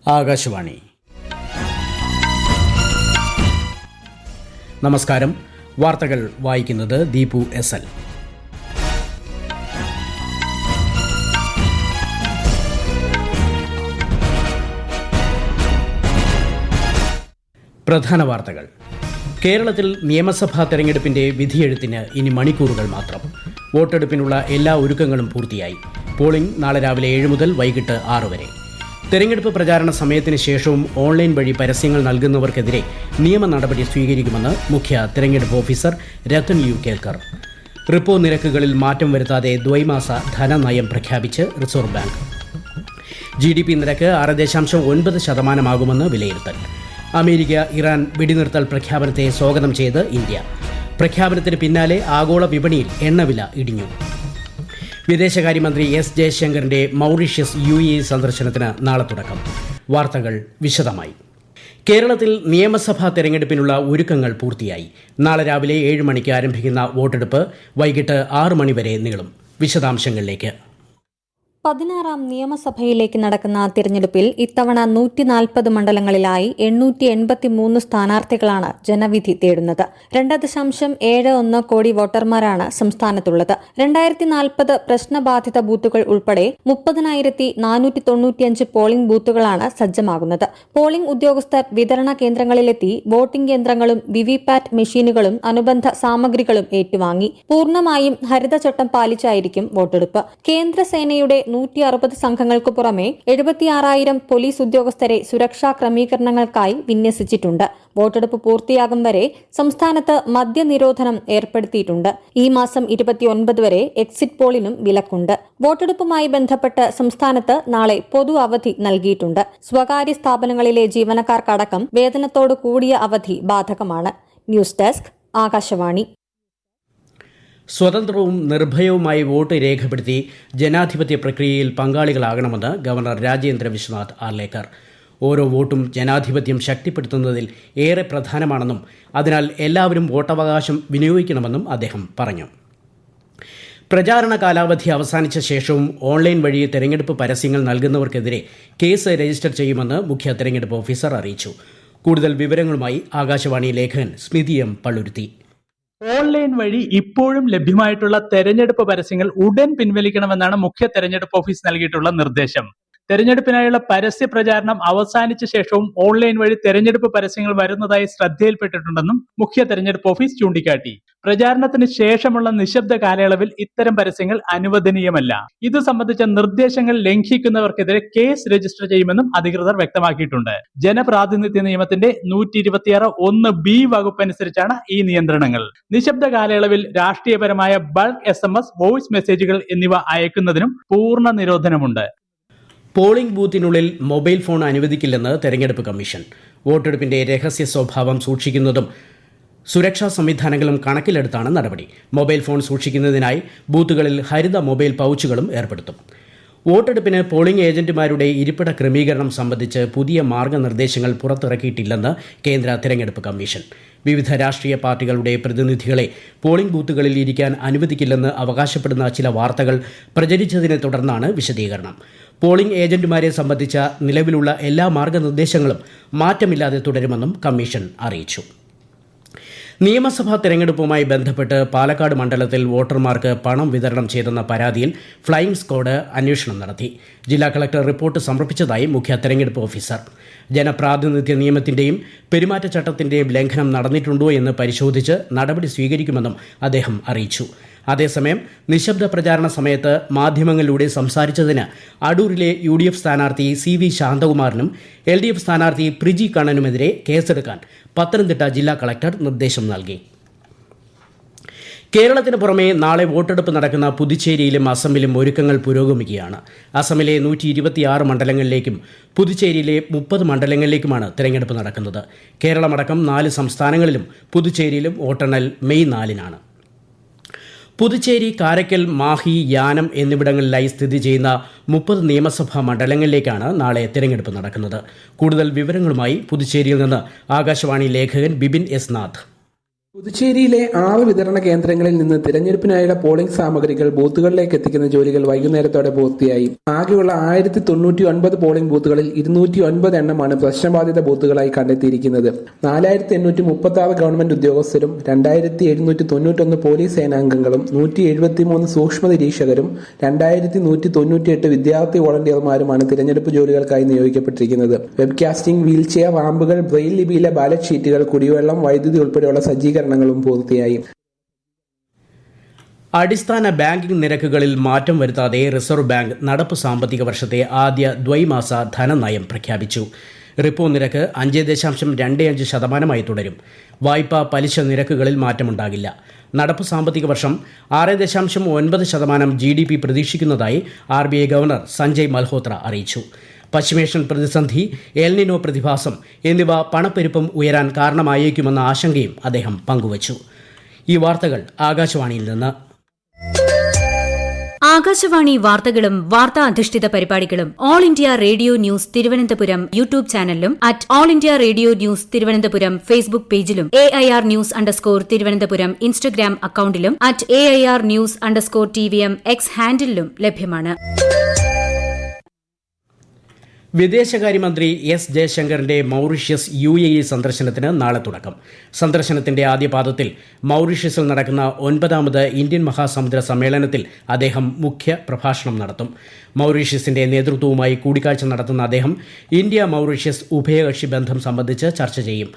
ആകാശവാണി. നമസ്കാരം. വാർത്തകൾ വായിക്കുന്നത് ദീപു എസ് എൽ. പ്രധാന വാർത്തകൾ. കേരളത്തിൽ നിയമസഭാ തെരഞ്ഞെടുപ്പിന്റെ വിധിയെഴുത്തിന് ഇനി മണിക്കൂറുകൾ മാത്രം. വോട്ടെടുപ്പിനുള്ള എല്ലാ ഒരുക്കങ്ങളും പൂർത്തിയായി. പോളിംഗ് നാളെ രാവിലെ 7 മുതൽ വൈകിട്ട് 6 വരെ. തെരഞ്ഞെടുപ്പ് പ്രചാരണ സമയത്തിന് ശേഷവും ഓൺലൈൻ വഴി പരസ്യങ്ങൾ നൽകുന്നവർക്കെതിരെ നിയമ നടപടി സ്വീകരിക്കുമെന്ന് മുഖ്യ തെരഞ്ഞെടുപ്പ് officer Rathan U Kelkar. Repo നിരക്കുകളിൽ മാറ്റം വരുത്താതെ ദ്വൈമാസ ധനനയം പ്രഖ്യാപിച്ച് റിസർവ് ബാങ്ക്. GDP നിരക്ക് 6.9% വിലയിരുത്തൽ. അമേരിക്ക ഇറാൻ വെടിനിർത്തൽ പ്രഖ്യാപനത്തെ സ്വാഗതം ചെയ്ത് ഇന്ത്യ. പ്രഖ്യാപനത്തിന് പിന്നാലെ ആഗോള വിപണിയിൽ എണ്ണവില ഇടിഞ്ഞു. വിദേശകാര്യമന്ത്രി എസ് ജയശങ്കറിന്റെ മൗറീഷ്യസ് UAE സന്ദർശനത്തിന് നാളെ തുടക്കം. വാർത്തകൾ വിശദമായി. കേരളത്തിൽ നിയമസഭാ തെരഞ്ഞെടുപ്പിനുള്ള ഒരുക്കങ്ങൾ പൂർത്തിയായി. നാളെ രാവിലെ 7 മണിക്ക് ആരംഭിക്കുന്ന വോട്ടെടുപ്പ് വൈകിട്ട് 6 മണി വരെ നീളും. വിശദാംശങ്ങളിലേക്ക്. 16ാം നിയമസഭയിലേക്ക് നടക്കുന്ന തിരഞ്ഞെടുപ്പിൽ ഇത്തവണ 140 മണ്ഡലങ്ങളിലായി 883 സ്ഥാനാർത്ഥികളാണ് ജനവിധി തേടുന്നത്. 2.71 കോടി വോട്ടർമാരാണ് സംസ്ഥാനത്തുള്ളത്. 2040 പ്രശ്നബാധിത ബൂത്തുകൾ ഉൾപ്പെടെ 30,495 പോളിംഗ് ബൂത്തുകളാണ് സജ്ജമാകുന്നത്. പോളിംഗ് ഉദ്യോഗസ്ഥർ വിതരണ കേന്ദ്രങ്ങളിലെത്തി വോട്ടിംഗ് യന്ത്രങ്ങളും വിവിപാറ്റ് മെഷീനുകളും അനുബന്ധ സാമഗ്രികളും ഏറ്റുവാങ്ങി. പൂർണ്ണമായും ഹരിതചട്ടം പാലിച്ചായിരിക്കും വോട്ടെടുപ്പ്. കേന്ദ്രസേനയുടെ 160 സംഘങ്ങൾക്കു പുറമെ 76,000 പോലീസ് ഉദ്യോഗസ്ഥരെ സുരക്ഷാ ക്രമീകരണങ്ങൾക്കായി വിന്യസിച്ചിട്ടുണ്ട്. വോട്ടെടുപ്പ് പൂർത്തിയാകും വരെ സംസ്ഥാനത്ത് മദ്യനിരോധനം ഏർപ്പെടുത്തിയിട്ടുണ്ട്. ഈ മാസം 29 വരെ എക്സിറ്റ് പോളിനും വിലക്കുണ്ട്. വോട്ടെടുപ്പുമായി ബന്ധപ്പെട്ട് സംസ്ഥാനത്ത് നാളെ പൊതു അവധി നൽകിയിട്ടുണ്ട്. സ്വകാര്യ സ്ഥാപനങ്ങളിലെ ജീവനക്കാർക്കടക്കം വേതനത്തോടു കൂടിയ അവധി ബാധകമാണ്. News desk, Akashvani. സ്വതന്ത്രവും നിർഭയവുമായി വോട്ട് രേഖപ്പെടുത്തി ജനാധിപത്യ പ്രക്രിയയിൽ പങ്കാളികളാകണമെന്ന് ഗവർണർ രാജേന്ദ്ര വിശ്വനാഥ് ആർലേക്കർ. ഓരോ വോട്ടും ജനാധിപത്യം ശക്തിപ്പെടുത്തുന്നതിൽ ഏറെ പ്രധാനമാണെന്നും അതിനാൽ എല്ലാവരും വോട്ടവകാശം വിനിയോഗിക്കണമെന്നും അദ്ദേഹം പറഞ്ഞു. പ്രചാരണ കാലാവധി അവസാനിച്ച ശേഷവും ഓൺലൈൻ വഴി തെരഞ്ഞെടുപ്പ് പരസ്യങ്ങൾ നൽകുന്നവർക്കെതിരെ കേസ് രജിസ്റ്റർ ചെയ്യുമെന്ന് മുഖ്യ തെരഞ്ഞെടുപ്പ് ഓഫീസർ അറിയിച്ചു. കൂടുതൽ വിവരങ്ങളുമായി ആകാശവാണി ലേഖകൻ സ്മിതി M. പള്ളുരുത്തി. ഓൺലൈൻ വഴി ഇപ്പോഴും ലഭ്യമായിട്ടുള്ള തെരഞ്ഞെടുപ്പ് പരസ്യങ്ങൾ ഉടൻ പിൻവലിക്കണമെന്നാണ് മുഖ്യ തെരഞ്ഞെടുപ്പ് ഓഫീസ് നൽകിയിട്ടുള്ള നിർദ്ദേശം. തെരഞ്ഞെടുപ്പിനായുള്ള പരസ്യ പ്രചാരണം അവസാനിച്ച ശേഷവും ഓൺലൈൻ വഴി തെരഞ്ഞെടുപ്പ് പരസ്യങ്ങൾ വരുന്നതായി ശ്രദ്ധയിൽപ്പെട്ടിട്ടുണ്ടെന്നും മുഖ്യ തെരഞ്ഞെടുപ്പ് ഓഫീസ് ചൂണ്ടിക്കാട്ടി. പ്രചാരണത്തിന് ശേഷമുള്ള നിശബ്ദ കാലയളവിൽ ഇത്തരം പരസ്യങ്ങൾ അനുവദനീയമല്ല. ഇത് സംബന്ധിച്ച നിർദ്ദേശങ്ങൾ ലംഘിക്കുന്നവർക്കെതിരെ കേസ് രജിസ്റ്റർ ചെയ്യുമെന്നും അധികൃതർ വ്യക്തമാക്കിയിട്ടുണ്ട്. ജനപ്രാതിനിധ്യ നിയമത്തിന്റെ 126(1)(b) വകുപ്പ് അനുസരിച്ചാണ് ഈ നിയന്ത്രണങ്ങൾ. നിശബ്ദ കാലയളവിൽ രാഷ്ട്രീയപരമായ ബൾക്ക് SMS, വോയിസ് മെസ്സേജുകൾ എന്നിവ അയക്കുന്നതിനും പൂർണ്ണ നിരോധനമുണ്ട്. പോളിംഗ് ബൂത്തിനുള്ളിൽ മൊബൈൽ ഫോൺ അനുവദിക്കില്ലെന്ന് തെരഞ്ഞെടുപ്പ് കമ്മീഷൻ. വോട്ടെടുപ്പിന്റെ രഹസ്യ സ്വഭാവം സൂക്ഷിക്കുന്നതും സുരക്ഷാ സംവിധാനങ്ങളും കണക്കിലെടുത്താണ് നടപടി. മൊബൈൽ ഫോൺ സൂക്ഷിക്കുന്നതിനായി ബൂത്തുകളിൽ ഹരിത മൊബൈൽ പൗച്ചുകളും ഏർപ്പെടുത്തും. വോട്ടെടുപ്പിന് പോളിംഗ് ഏജന്റുമാരുടെ ഇരിപ്പിട ക്രമീകരണം സംബന്ധിച്ച് പുതിയ മാർഗനിർദ്ദേശങ്ങൾ പുറത്തിറക്കിയിട്ടില്ലെന്ന് കേന്ദ്ര തെരഞ്ഞെടുപ്പ് കമ്മീഷൻ. വിവിധ രാഷ്ട്രീയ പാർട്ടികളുടെ പ്രതിനിധികളെ പോളിംഗ് ബൂത്തുകളിൽ ഇരിക്കാൻ അനുവദിക്കില്ലെന്ന് അവകാശപ്പെടുന്ന ചില വാർത്തകൾ പ്രചരിച്ചതിനെ തുടർന്നാണ് വിശദീകരണം. പോളിംഗ് ഏജന്റുമാരെ സംബന്ധിച്ച നിലവിലുള്ള എല്ലാ മാർഗനിർദ്ദേശങ്ങളും മാറ്റമില്ലാതെ തുടരുമെന്നും കമ്മീഷൻ അറിയിച്ചു. നിയമസഭാ തെരഞ്ഞെടുപ്പുമായി ബന്ധപ്പെട്ട് പാലക്കാട് മണ്ഡലത്തിൽ വോട്ടർമാർക്ക് പണം വിതരണം ചെയ്തെന്ന പരാതിയിൽ ഫ്ലൈയിംഗ് സ്ക്വാഡ് അന്വേഷണം നടത്തി. ജില്ലാ കളക്ടർ റിപ്പോർട്ട് സമർപ്പിച്ചതായി മുഖ്യ തെരഞ്ഞെടുപ്പ് ഓഫീസർ. ജനപ്രാതിനിധ്യ നിയമത്തിന്റെയും പെരുമാറ്റച്ചട്ടത്തിന്റെയും ലംഘനം നടന്നിട്ടുണ്ടോ എന്ന് പരിശോധിച്ച് നടപടി സ്വീകരിക്കുമെന്നും അദ്ദേഹം അറിയിച്ചു. അതേസമയം നിശബ്ദ പ്രചാരണ സമയത്ത് മാധ്യമങ്ങളിലൂടെ സംസാരിച്ചതിന് അടൂരിലെ UDF സ്ഥാനാർത്ഥി CV ശാന്തകുമാറിനും LDF സ്ഥാനാർത്ഥി പ്രിജി കണ്ണനുമെതിരെ കേസെടുക്കാൻ പത്തനംതിട്ട ജില്ലാ കളക്ടർ നിർദ്ദേശം നൽകി. കേരളത്തിന് പുറമെ നാളെ വോട്ടെടുപ്പ് നടക്കുന്ന പുതുച്ചേരിയിലും അസമിലും ഒരുക്കങ്ങൾ പുരോഗമിക്കുകയാണ്. അസമിലെ 126 മണ്ഡലങ്ങളിലേക്കും പുതുച്ചേരിയിലെ 30 മണ്ഡലങ്ങളിലേക്കുമാണ് തെരഞ്ഞെടുപ്പ് നടക്കുന്നത്. കേരളമടക്കം 4 സംസ്ഥാനങ്ങളിലും പുതുച്ചേരിയിലും വോട്ടെണ്ണൽ മെയ് 4-നാണ്. പുതുച്ചേരി, കാരയ്ക്കൽ, മാഹി, യാനം എന്നിവിടങ്ങളിലായി സ്ഥിതി ചെയ്യുന്ന 30 നിയമസഭാ മണ്ഡലങ്ങളിലേക്കാണ് നാളെ തെരഞ്ഞെടുപ്പ് നടക്കുന്നത്. കൂടുതൽ വിവരങ്ങളുമായി പുതുച്ചേരിയിൽ നിന്ന് ആകാശവാണി ലേഖകൻ ബിബിൻ S. നാഥ്. പുതുച്ചേരിയിലെ 6 വിതരണ കേന്ദ്രങ്ങളിൽ നിന്ന് തിരഞ്ഞെടുപ്പിനായുള്ള പോളിംഗ് സാമഗ്രികൾ ബൂത്തുകളിലേക്ക് എത്തിക്കുന്ന ജോലികൾ വൈകുന്നേരത്തോടെ പൂർത്തിയായി. ആകെയുള്ള 1099 പോളിംഗ് ബൂത്തുകളിൽ 209 എണ്ണമാണ് പ്രശ്നബാധിത ബൂത്തുകളായി കണ്ടെത്തിയിരിക്കുന്നത്. 4836 ഗവൺമെന്റ് ഉദ്യോഗസ്ഥരും 2791 പോലീസ് സേനാംഗങ്ങളും 173 സൂക്ഷ്മ നിരീക്ഷകരും 2198 വിദ്യാർത്ഥി വോളണ്ടിയർമാരുമാണ് തിരഞ്ഞെടുപ്പ് ജോലികൾക്കായി നിയോഗിക്കപ്പെട്ടിരിക്കുന്നത്. വെബ്കാസ്റ്റിംഗ്, വീൽചെയർ, റാമ്പുകൾ, ബ്രെയിൽ ലിപിയിലെ ബാലറ്റ് ഷീറ്റുകൾ, കുടിവെള്ളം, വൈദ്യുതി ഉൾപ്പെടെയുള്ള സജ്ജീകരണങ്ങളും പൂർത്തിയായി. അടിസ്ഥാന ബാങ്കിംഗ് നിരക്കുകളിൽ മാറ്റം വരുത്താതെ റിസർവ് ബാങ്ക് നടപ്പ് സാമ്പത്തിക വർഷത്തെ ആദ്യ ദ്വൈമാസ ധനനയം പ്രഖ്യാപിച്ചു. റിപ്പോ നിരക്ക് 5.25% തുടരും. വായ്പാ പലിശ നിരക്കുകളിൽ മാറ്റമുണ്ടാകില്ല. നടപ്പ് സാമ്പത്തിക വർഷം 6.9% GDP പ്രതീക്ഷിക്കുന്നതായി RBI ഗവർണർ സഞ്ജയ് മൽഹോത്ര അറിയിച്ചു. പശ്ചിമേഷ്യൻ പ്രതിസന്ധി, എൽനിനോ പ്രതിഭാസം എന്നിവ പണപ്പെരുപ്പം ഉയരാൻ കാരണമായേക്കുമെന്ന ആശങ്കയും അദ്ദേഹം പങ്കുവച്ചു. ഈ വാർത്തകൾ ആകാശവാണിയിൽ നിന്ന്. ആകാശവാണി വാർത്തകളും വാർത്താ അധിഷ്ഠിത പരിപാടികളും all India radio news Thiruvananthapuram YouTube ചാനലിലും all India radio news Thiruvananthapuram Facebook പേജിലും AIR ന്യൂസ് _തിരുവനന്തപുരം ഇൻസ്റ്റഗ്രാം അക്കൌണ്ടിലും AIR ന്യൂസ് _TVM X ഹാൻഡിലും ലഭ്യമാണ്. വിദേശകാര്യമന്ത്രി എസ് ജയശങ്കറിന്റെ മൌറീഷ്യസ് UAE സന്ദർശനത്തിന് നാളെ തുടക്കം. സന്ദർശനത്തിന്റെ ആദ്യപാദത്തിൽ മൌറീഷ്യസിൽ നടക്കുന്ന 9ാമത് ഇന്ത്യൻ മഹാസമുദ്ര സമ്മേളനത്തിൽ അദ്ദേഹം മുഖ്യ പ്രഭാഷണം നടത്തും. മൌറീഷ്യസിന്റെ നേതൃത്വവുമായി കൂടിക്കാഴ്ച നടത്തുന്ന അദ്ദേഹം ഇന്ത്യ മൌറീഷ്യസ് ഉഭയകക്ഷി ബന്ധം സംബന്ധിച്ച് ചർച്ച ചെയ്യും.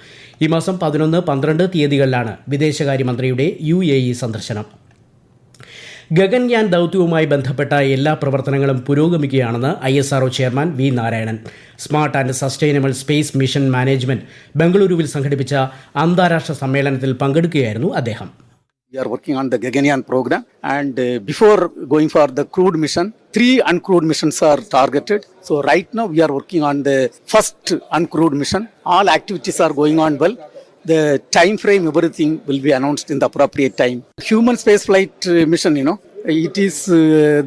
ഈ മാസം 11, 12 തീയതികളിലാണ് വിദേശകാര്യമന്ത്രിയുടെ UAE സന്ദർശനം. ഗഗൻയാൻ ദൌത്യവുമായി ബന്ധപ്പെട്ട എല്ലാ പ്രവർത്തനങ്ങളും പുരോഗമിക്കുകയാണെന്ന് ISRO chairman V. Narayanan. Smart and sustainable space mission management ബംഗളൂരുവിൽ സംഘടിപ്പിച്ച അന്താരാഷ്ട്ര സമ്മേളനത്തിൽ പങ്കെടുക്കുകയായിരുന്നു അദ്ദേഹം. We are working on the Gaganyaan program, and before going for the crewed mission, 3 uncrewed missions are targeted. So right now we are working on the first uncrewed mission. All activities are going on well. The time frame, everything will be announced in the appropriate time. Human space flight mission, it is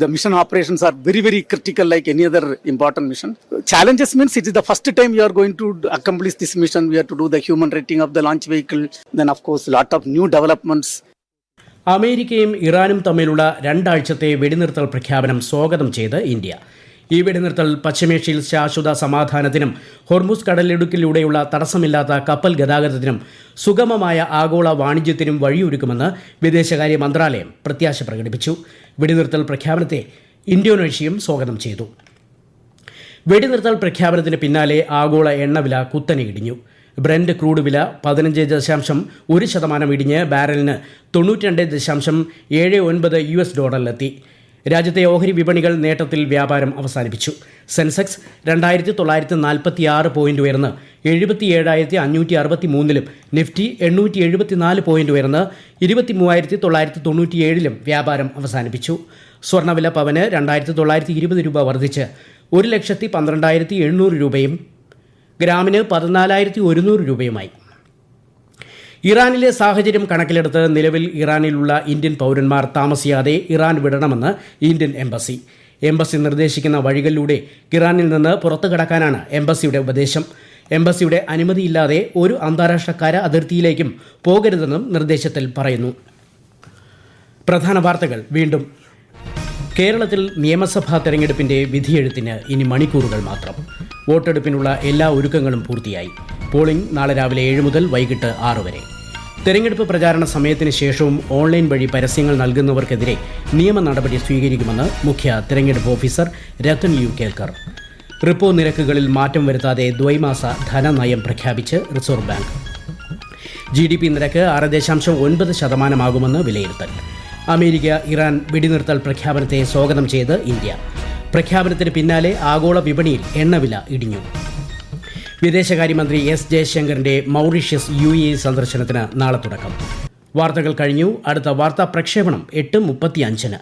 the mission operations are very, very critical like any other important mission. Challenges means it is the first time you are going to accomplish this mission. We have to do the human rating of the launch vehicle. Then of course a lot of new developments. അമേരിക്കയും ഇറാനും തമ്മിലുള്ള 2 ആഴ്ചത്തെ വെടിനിർത്തൽ പ്രഖ്യാപനം സ്വാഗതം ചെയ്ത് India. ഈ വെടിനിർത്തൽ പശ്ചിമേഷ്യയിൽ ശാശ്വത സമാധാനത്തിനും ഹോർമുസ് കടലിടുക്കിലൂടെയുള്ള തടസ്സമില്ലാത്ത കപ്പൽ ഗതാഗതത്തിനും സുഗമമായ ആഗോള വാണിജ്യത്തിനും വഴിയൊരുക്കുമെന്ന് വിദേശകാര്യ മന്ത്രാലയം പ്രത്യാശ പ്രകടിപ്പിച്ചു. വെടിനിർത്തൽ പ്രഖ്യാപനത്തെ ഇന്തോനേഷ്യയും സ്വാഗതം ചെയ്തു. വെടിനിർത്തൽ പ്രഖ്യാപനത്തിന് പിന്നാലെ ആഗോള എണ്ണവില കുത്തനെ ഇടിഞ്ഞു. ബ്രെന്റ് ക്രൂഡ് വില 15.1% ഇടിഞ്ഞ് ബാരലിന് $92.79 രാജ്യത്തെ ഓഹരി വിപണികൾ നേട്ടത്തിൽ വ്യാപാരം അവസാനിപ്പിച്ചു. സെൻസെക്സ് 2946 പോയിന്റ് ഉയർന്ന് 77,563 നിഫ്റ്റി 874 പോയിന്റ് ഉയർന്ന് 23,997 വ്യാപാരം അവസാനിപ്പിച്ചു. സ്വർണ്ണവില പവന് 2,920 രൂപ വർദ്ധിച്ച് 1,12,700 രൂപയും ഗ്രാമിന് 14,100 രൂപയുമായി. ഇറാനിലെ സാഹചര്യം കണക്കിലെടുത്ത് നിലവിൽ ഇറാനിലുള്ള ഇന്ത്യൻ പൗരന്മാർ താമസിയാതെ ഇറാൻ വിടണമെന്ന് ഇന്ത്യൻ എംബസി നിർദ്ദേശിക്കുന്ന വഴികളിലൂടെ ഇറാനിൽ നിന്ന് പുറത്തു കടക്കാനാണ് എംബസിയുടെ ഉപദേശം. എംബസിയുടെ അനുമതിയില്ലാതെ ഒരു അന്താരാഷ്ട്ര കര അതിർത്തിയിലേക്കും പോകരുതെന്നും നിർദ്ദേശത്തിൽ പറയുന്നു. പ്രധാന വാർത്തകൾ വീണ്ടും. കേരളത്തിൽ നിയമസഭാ തെരഞ്ഞെടുപ്പിന്റെ വിധിയെഴുത്തിന് ഇനി മണിക്കൂറുകൾ മാത്രം. വോട്ടെടുപ്പിനുള്ള എല്ലാ ഒരുക്കങ്ങളും പൂർത്തിയായി. പോളിംഗ് നാളെ രാവിലെ 7 മുതൽ വൈകിട്ട് 6 വരെ. തെരഞ്ഞെടുപ്പ് പ്രചാരണ സമയത്തിന് ശേഷവും ഓൺലൈൻ വഴി പരസ്യങ്ങൾ നൽകുന്നവർക്കെതിരെ നിയമ നടപടി സ്വീകരിക്കുമെന്ന് മുഖ്യ തെരഞ്ഞെടുപ്പ് officer Rathan U Kelkar. Repo നിരക്കുകളിൽ മാറ്റം വരുത്താതെ ദ്വൈമാസ ധനനയം പ്രഖ്യാപിച്ച് റിസർവ് ബാങ്ക്. GDP നിരക്ക് 6.9% വിലയിരുത്തൽ. അമേരിക്ക ഇറാൻ വെടിനിർത്തൽ പ്രഖ്യാപനത്തെ സ്വാഗതം ചെയ്ത് ഇന്ത്യ. പ്രഖ്യാപനത്തിന് പിന്നാലെ ആഗോള വിപണിയിൽ എണ്ണവില ഇടിഞ്ഞു. വിദേശകാര്യമന്ത്രി എസ് ജയശങ്കറിന്റെ മൌറീഷ്യസ് UAE സന്ദർശനത്തിന് നാളെ തുടക്കം. വാർത്തകൾ കഴിഞ്ഞു. അടുത്ത വാർത്താ പ്രക്ഷേപണം 8:35.